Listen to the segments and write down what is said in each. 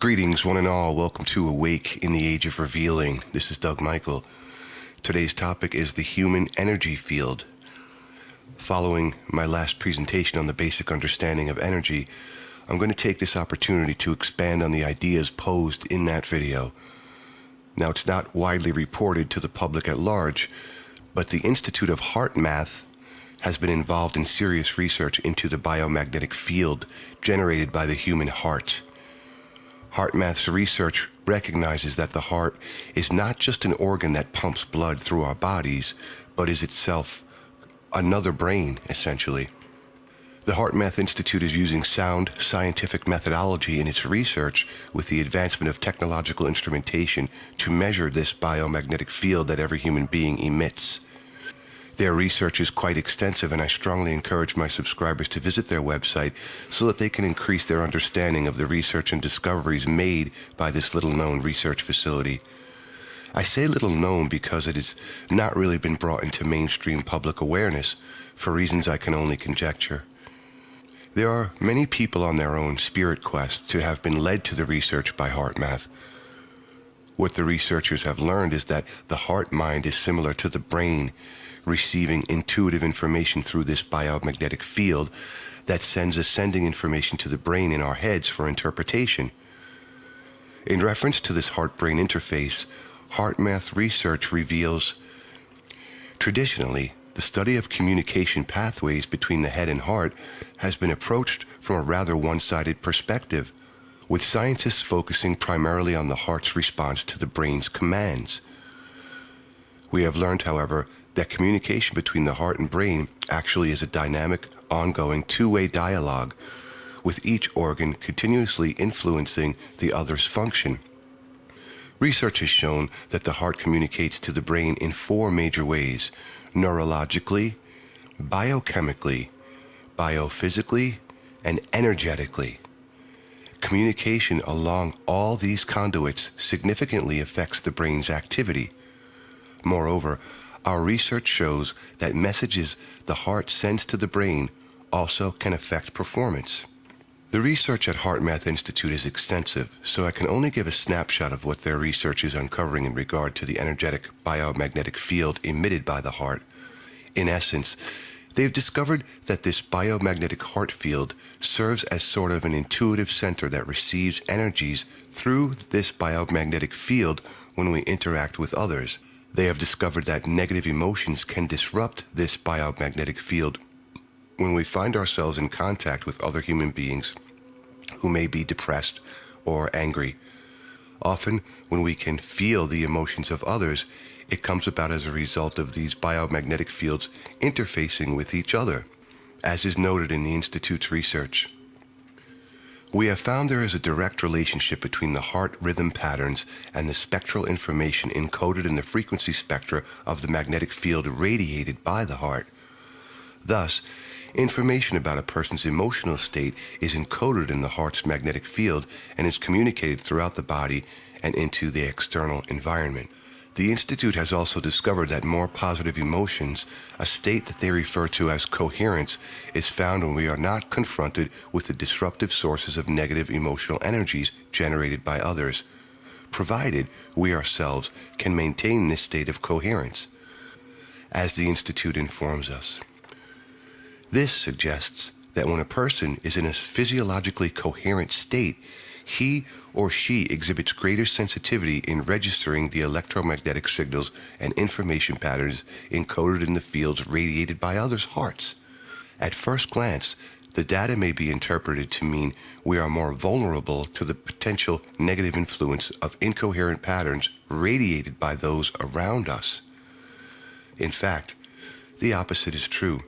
Greetings, one and all. Welcome to Awake in the Age of Revealing. This is Doug Michael. Today's topic is the human energy field. Following my last presentation on the basic understanding of energy, I'm going to take this opportunity to expand on the ideas posed in that video. Now, it's not widely reported to the public at large, but the Institute of Heart Math has been involved in serious research into the biomagnetic field generated by the human heart. Heart Math's research recognizes that the heart is not just an organ that pumps blood through our bodies, but is itself another brain, essentially. The Heart Math Institute is using sound scientific methodology in its research with the advancement of technological instrumentation to measure this biomagnetic field that every human being emits. Their research is quite extensive, and I strongly encourage my subscribers to visit their website so that they can increase their understanding of the research and discoveries made by this little-known research facility. I say little known because it has not really been brought into mainstream public awareness for reasons I can only conjecture. There are many people on their own spirit quest to have been led to the research by Heart Math. What the researchers have learned is that the heart mind is similar to the brain, receiving intuitive information through this biomagnetic field that sends ascending information to the brain in our heads for interpretation. In reference to this heart-brain interface, Heart Math research reveals, traditionally, the study of communication pathways between the head and heart has been approached from a rather one-sided perspective, with scientists focusing primarily on the heart's response to the brain's commands. We have learned, however, that communication between the heart and brain actually is a dynamic, ongoing, two-way dialogue, with each organ continuously influencing the other's function. Research has shown that the heart communicates to the brain in four major ways: neurologically, biochemically, biophysically, and energetically. Communication along all these conduits significantly affects the brain's activity. Moreover, our research shows that messages the heart sends to the brain also can affect performance. The research at Heart Math Institute is extensive, so I can only give a snapshot of what their research is uncovering in regard to the energetic biomagnetic field emitted by the heart. In essence, they've discovered that this biomagnetic heart field serves as sort of an intuitive center that receives energies through this biomagnetic field when we interact with others. They have discovered that negative emotions can disrupt this biomagnetic field when we find ourselves in contact with other human beings who may be depressed or angry. Often, when we can feel the emotions of others, it comes about as a result of these biomagnetic fields interfacing with each other, as is noted in the Institute's research. We have found there is a direct relationship between the heart rhythm patterns and the spectral information encoded in the frequency spectra of the magnetic field radiated by the heart. Thus, information about a person's emotional state is encoded in the heart's magnetic field and is communicated throughout the body and into the external environment. The Institute has also discovered that more positive emotions, a state that they refer to as coherence, is found when we are not confronted with the disruptive sources of negative emotional energies generated by others, provided we ourselves can maintain this state of coherence, as the Institute informs us. This suggests that when a person is in a physiologically coherent state, he or she exhibits greater sensitivity in registering the electromagnetic signals and information patterns encoded in the fields radiated by others' hearts. At first glance, the data may be interpreted to mean we are more vulnerable to the potential negative influence of incoherent patterns radiated by those around us. In fact, the opposite is true.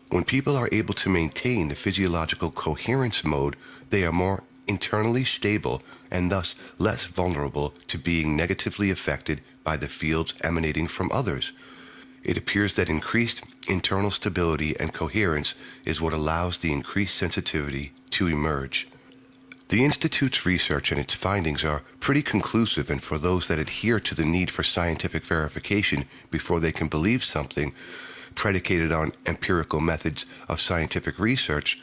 When people are able to maintain the physiological coherence mode, they are more internally stable and thus less vulnerable to being negatively affected by the fields emanating from others. It appears that increased internal stability and coherence is what allows the increased sensitivity to emerge. The Institute's research and its findings are pretty conclusive, and for those that adhere to the need for scientific verification before they can believe something, predicated on empirical methods of scientific research,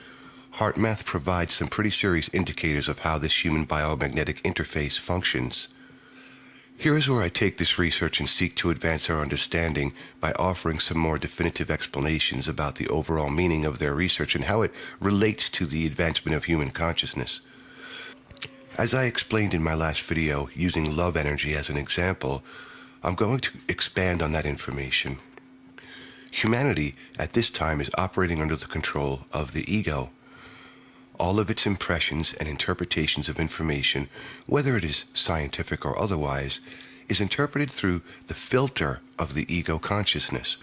HeartMath provides some pretty serious indicators of how this human biomagnetic interface functions. Here is where I take this research and seek to advance our understanding by offering some more definitive explanations about the overall meaning of their research and how it relates to the advancement of human consciousness. As I explained in my last video, using love energy as an example, I'm going to expand on that information. Humanity at this time is operating under the control of the ego. All of its impressions and interpretations of information, whether it is scientific or otherwise, is interpreted through the filter of the ego consciousness.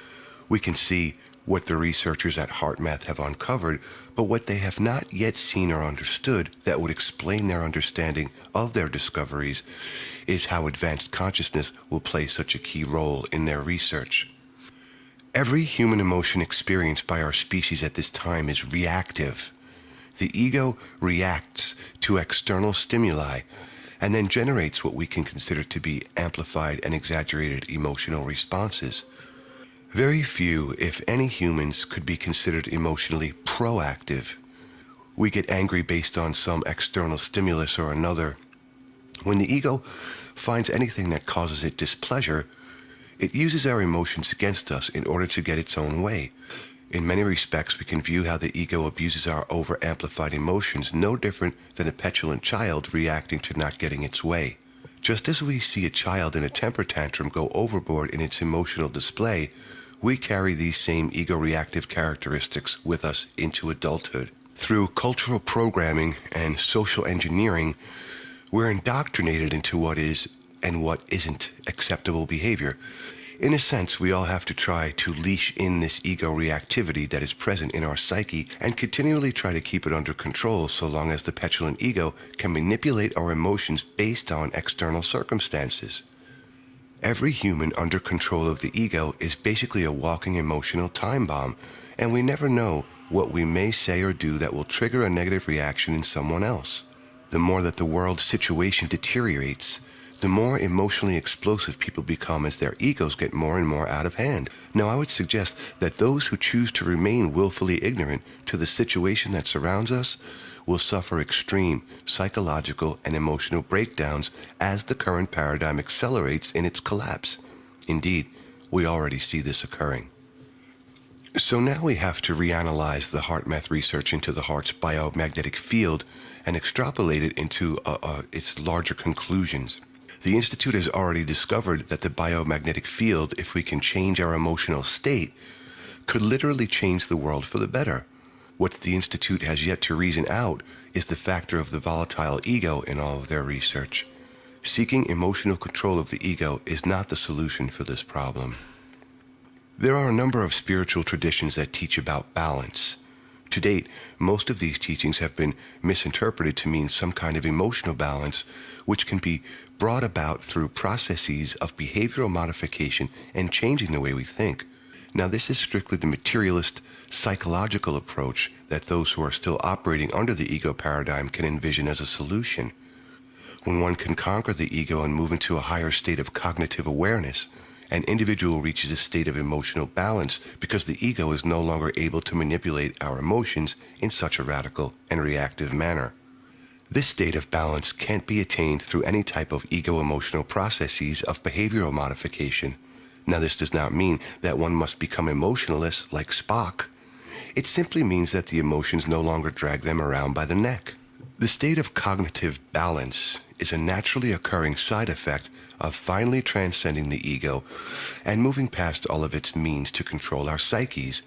We can see what the researchers at HeartMath have uncovered, but what they have not yet seen or understood that would explain their understanding of their discoveries is how advanced consciousness will play such a key role in their research. Every human emotion experienced by our species at this time is reactive. The ego reacts to external stimuli and then generates what we can consider to be amplified and exaggerated emotional responses. Very few, if any, humans could be considered emotionally proactive. We get angry based on some external stimulus or another. When the ego finds anything that causes it displeasure, it uses our emotions against us in order to get its own way. In many respects, we can view how the ego abuses our over-amplified emotions no different than a petulant child reacting to not getting its way. Just as we see a child in a temper tantrum go overboard in its emotional display, we carry these same ego-reactive characteristics with us into adulthood. Through cultural programming and social engineering, we're indoctrinated into what is and what isn't acceptable behavior. In a sense, we all have to try to leash in this ego reactivity that is present in our psyche and continually try to keep it under control so long as the petulant ego can manipulate our emotions based on external circumstances. Every human under control of the ego is basically a walking emotional time bomb, and we never know what we may say or do that will trigger a negative reaction in someone else. The more that the world's situation deteriorates, the more emotionally explosive people become as their egos get more and more out of hand. Now, I would suggest that those who choose to remain willfully ignorant to the situation that surrounds us will suffer extreme psychological and emotional breakdowns as the current paradigm accelerates in its collapse. Indeed, we already see this occurring. So now we have to reanalyze the HeartMath research into the heart's biomagnetic field and extrapolate it into its larger conclusions. The Institute has already discovered that the biomagnetic field, if we can change our emotional state, could literally change the world for the better. What the Institute has yet to reason out is the factor of the volatile ego in all of their research. Seeking emotional control of the ego is not the solution for this problem. There are a number of spiritual traditions that teach about balance. To date, most of these teachings have been misinterpreted to mean some kind of emotional balance, which can be brought about through processes of behavioral modification and changing the way we think. Now, this is strictly the materialist, psychological approach that those who are still operating under the ego paradigm can envision as a solution. When one can conquer the ego and move into a higher state of cognitive awareness, an individual reaches a state of emotional balance because the ego is no longer able to manipulate our emotions in such a radical and reactive manner. This state of balance can't be attained through any type of ego-emotional processes of behavioral modification. Now, this does not mean that one must become emotionless like Spock. It simply means that the emotions no longer drag them around by the neck. The state of cognitive balance is a naturally occurring side effect of finally transcending the ego and moving past all of its means to control our psyches.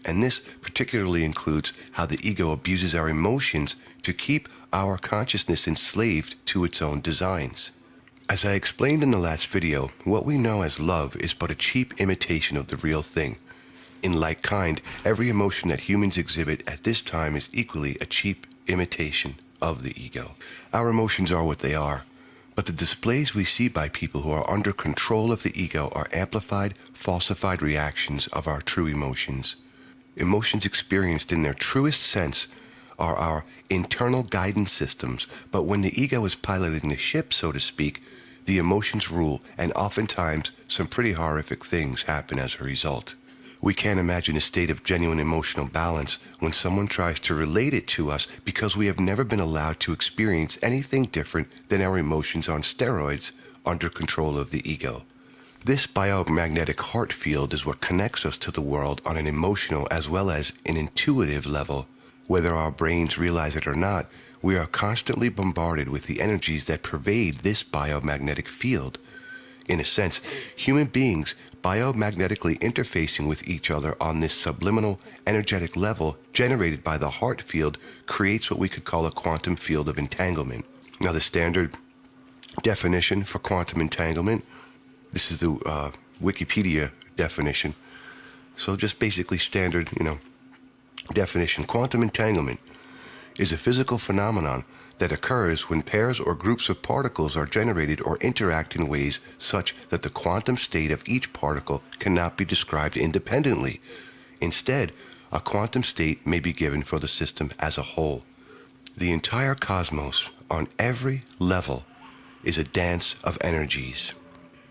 And this particularly includes how the ego abuses our emotions to keep our consciousness enslaved to its own designs. As I explained in the last video, what we know as love is but a cheap imitation of the real thing. In like kind, every emotion that humans exhibit at this time is equally a cheap imitation of the ego. Our emotions are what they are, but the displays we see by people who are under control of the ego are amplified, falsified reactions of our true emotions. Emotions experienced in their truest sense are our internal guidance systems, but when the ego is piloting the ship, so to speak, the emotions rule, and oftentimes some pretty horrific things happen as a result. We can't imagine a state of genuine emotional balance when someone tries to relate it to us because we have never been allowed to experience anything different than our emotions on steroids under control of the ego. This biomagnetic heart field is what connects us to the world on an emotional as well as an intuitive level. Whether our brains realize it or not, we are constantly bombarded with the energies that pervade this biomagnetic field. In a sense, human beings biomagnetically interfacing with each other on this subliminal energetic level generated by the heart field creates what we could call a quantum field of entanglement. Now, the standard definition for quantum entanglement, this is the Wikipedia definition. So just basically standard, definition. Quantum entanglement is a physical phenomenon that occurs when pairs or groups of particles are generated or interact in ways such that the quantum state of each particle cannot be described independently. Instead, a quantum state may be given for the system as a whole. The entire cosmos, on every level, is a dance of energies.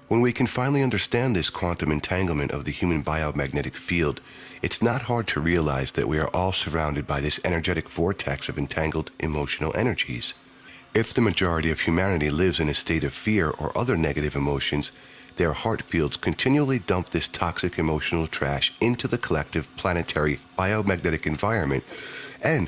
When we can finally understand this quantum entanglement of the human biomagnetic field, it's not hard to realize that we are all surrounded by this energetic vortex of entangled emotional energies. If the majority of humanity lives in a state of fear or other negative emotions, their heart fields continually dump this toxic emotional trash into the collective planetary biomagnetic environment, and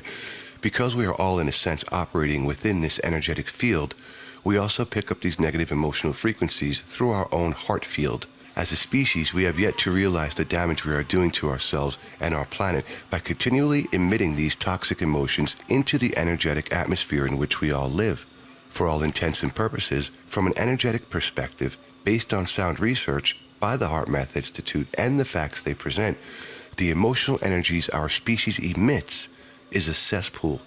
because we are all in a sense operating within this energetic field, we also pick up these negative emotional frequencies through our own heart field. As a species, we have yet to realize the damage we are doing to ourselves and our planet by continually emitting these toxic emotions into the energetic atmosphere in which we all live. For all intents and purposes, from an energetic perspective, based on sound research by the Heart Math Institute and the facts they present, the emotional energies our species emits is a cesspool.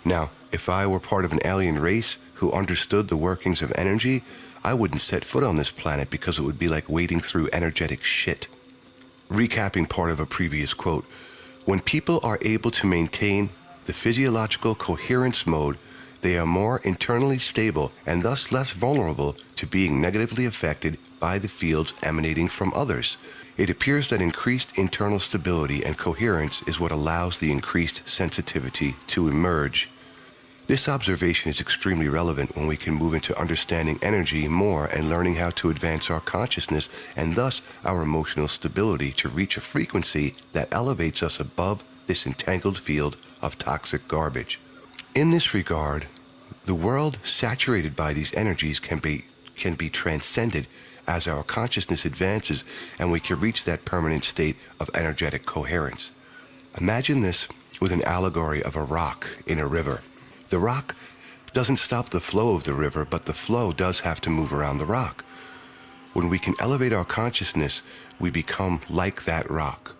Now, if I were part of an alien race who understood the workings of energy, I wouldn't set foot on this planet because it would be like wading through energetic shit. Recapping part of a previous quote, when people are able to maintain the physiological coherence mode, they are more internally stable and thus less vulnerable to being negatively affected by the fields emanating from others. It appears that increased internal stability and coherence is what allows the increased sensitivity to emerge. This observation is extremely relevant when we can move into understanding energy more and learning how to advance our consciousness and thus our emotional stability to reach a frequency that elevates us above this entangled field of toxic garbage. In this regard, the world saturated by these energies can be transcended as our consciousness advances and we can reach that permanent state of energetic coherence. Imagine this with an allegory of a rock in a river. The rock doesn't stop the flow of the river, but the flow does have to move around the rock. When we can elevate our consciousness, we become like that rock.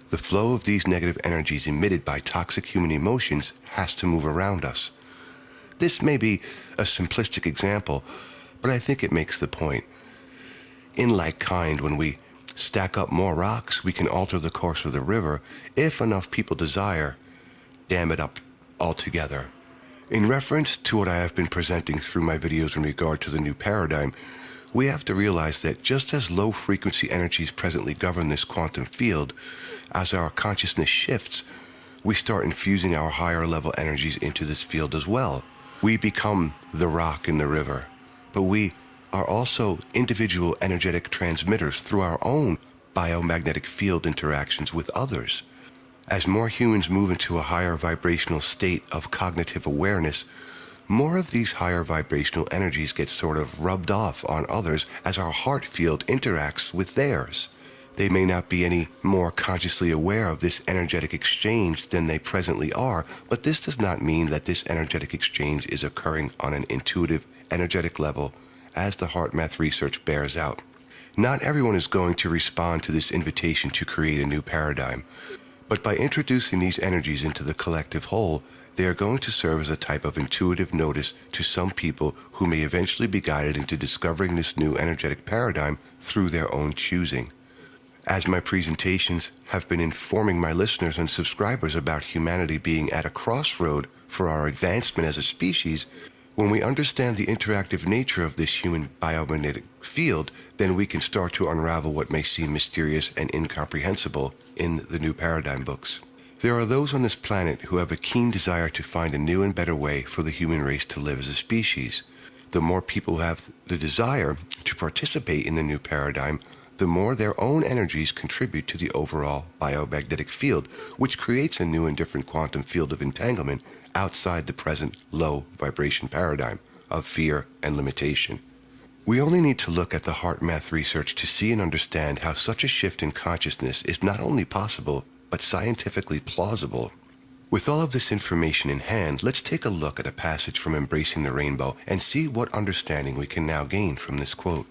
The flow of these negative energies emitted by toxic human emotions has to move around us. This may be a simplistic example, but I think it makes the point. In like kind, when we stack up more rocks, we can alter the course of the river if enough people desire, dam it up altogether. In reference to what I have been presenting through my videos in regard to the new paradigm, we have to realize that just as low-frequency energies presently govern this quantum field, as our consciousness shifts, we start infusing our higher-level energies into this field as well. We become the rock in the river, but we are also individual energetic transmitters through our own biomagnetic field interactions with others. As more humans move into a higher vibrational state of cognitive awareness, more of these higher vibrational energies get sort of rubbed off on others as our heart field interacts with theirs. They may not be any more consciously aware of this energetic exchange than they presently are, but this does not mean that this energetic exchange is occurring on an intuitive, energetic level, as the heart math research bears out. Not everyone is going to respond to this invitation to create a new paradigm. But by introducing these energies into the collective whole, they are going to serve as a type of intuitive notice to some people who may eventually be guided into discovering this new energetic paradigm through their own choosing. As my presentations have been informing my listeners and subscribers about humanity being at a crossroad for our advancement as a species, When we understand the interactive nature of this human biomagnetic field, then we can start to unravel what may seem mysterious and incomprehensible in the new paradigm books. There are those on this planet who have a keen desire to find a new and better way for the human race to live as a species. The more people have the desire to participate in the new paradigm, the more their own energies contribute to the overall biomagnetic field, which creates a new and different quantum field of entanglement outside the present low vibration paradigm of fear and limitation. We only need to look at the heart math research to see and understand how such a shift in consciousness is not only possible, but scientifically plausible. With all of this information in hand, let's take a look at a passage from Embracing the Rainbow and see what understanding we can now gain from this quote.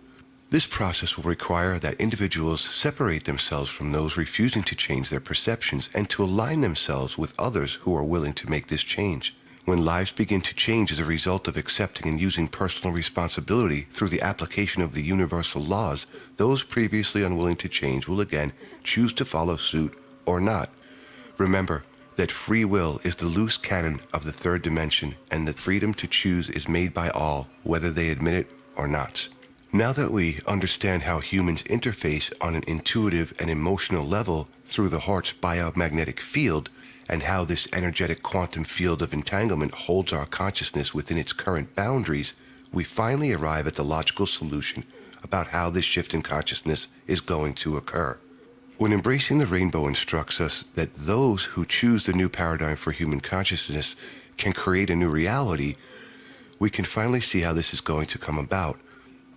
This process will require that individuals separate themselves from those refusing to change their perceptions and to align themselves with others who are willing to make this change. When lives begin to change as a result of accepting and using personal responsibility through the application of the universal laws, those previously unwilling to change will again choose to follow suit or not. Remember that free will is the loose cannon of the third dimension, and that freedom to choose is made by all, whether they admit it or not. Now that we understand how humans interface on an intuitive and emotional level through the heart's biomagnetic field, and how this energetic quantum field of entanglement holds our consciousness within its current boundaries, we finally arrive at the logical solution about how this shift in consciousness is going to occur. When Embracing the Rainbow instructs us that those who choose the new paradigm for human consciousness can create a new reality, we can finally see how this is going to come about.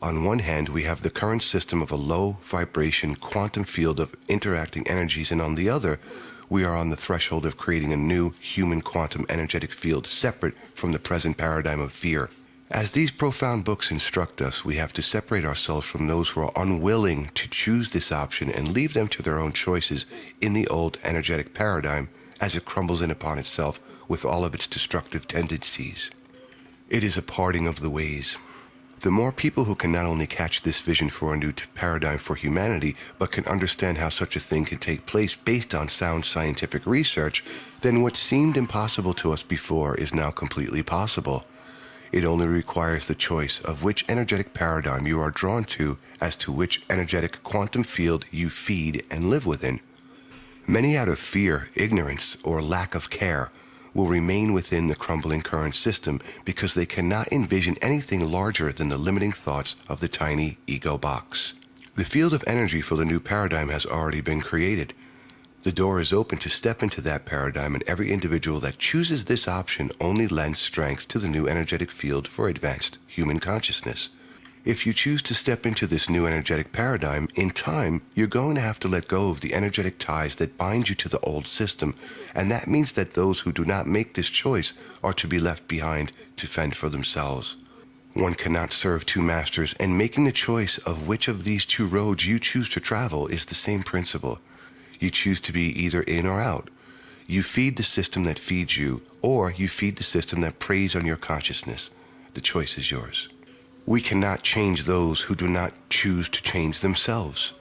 On one hand, we have the current system of a low vibration quantum field of interacting energies, and on the other, we are on the threshold of creating a new human quantum energetic field separate from the present paradigm of fear. As these profound books instruct us, we have to separate ourselves from those who are unwilling to choose this option and leave them to their own choices in the old energetic paradigm as it crumbles in upon itself with all of its destructive tendencies. It is a parting of the ways. The more people who can not only catch this vision for a new paradigm for humanity, but can understand how such a thing can take place based on sound scientific research, then what seemed impossible to us before is now completely possible. It only requires the choice of which energetic paradigm you are drawn to as to which energetic quantum field you feed and live within. Many out of fear, ignorance, or lack of care will remain within the crumbling current system because they cannot envision anything larger than the limiting thoughts of the tiny ego box. The field of energy for the new paradigm has already been created. The door is open to step into that paradigm, and every individual that chooses this option only lends strength to the new energetic field for advanced human consciousness. If you choose to step into this new energetic paradigm, in time, you're going to have to let go of the energetic ties that bind you to the old system, and that means that those who do not make this choice are to be left behind to fend for themselves. One cannot serve two masters, and making the choice of which of these two roads you choose to travel is the same principle. You choose to be either in or out. You feed the system that feeds you, or you feed the system that preys on your consciousness. The choice is yours. We cannot change those who do not choose to change themselves.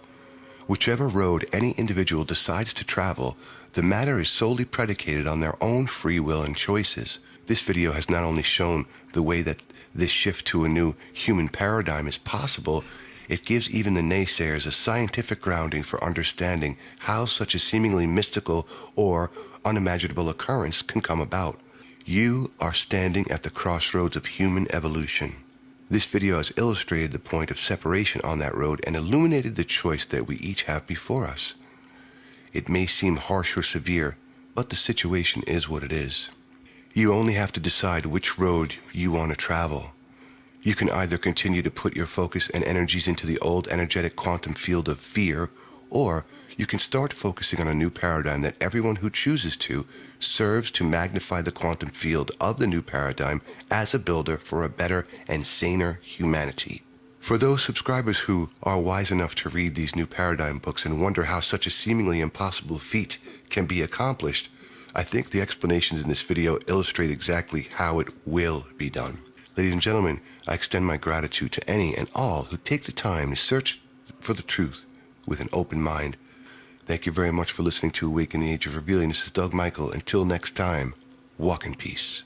Whichever road any individual decides to travel, the matter is solely predicated on their own free will and choices. This video has not only shown the way that this shift to a new human paradigm is possible, it gives even the naysayers a scientific grounding for understanding how such a seemingly mystical or unimaginable occurrence can come about. You are standing at the crossroads of human evolution. This video has illustrated the point of separation on that road and illuminated the choice that we each have before us. It may seem harsh or severe, but the situation is what it is. You only have to decide which road you want to travel. You can either continue to put your focus and energies into the old energetic quantum field of fear, or you can start focusing on a new paradigm that everyone who chooses to serves to magnify the quantum field of the new paradigm as a builder for a better and saner humanity. For those subscribers who are wise enough to read these new paradigm books and wonder how such a seemingly impossible feat can be accomplished, I think the explanations in this video illustrate exactly how it will be done. Ladies and gentlemen, I extend my gratitude to any and all who take the time to search for the truth with an open mind. Thank you very much for listening to Awake in the Age of Revealing. This is Doug Michael. Until next time, walk in peace.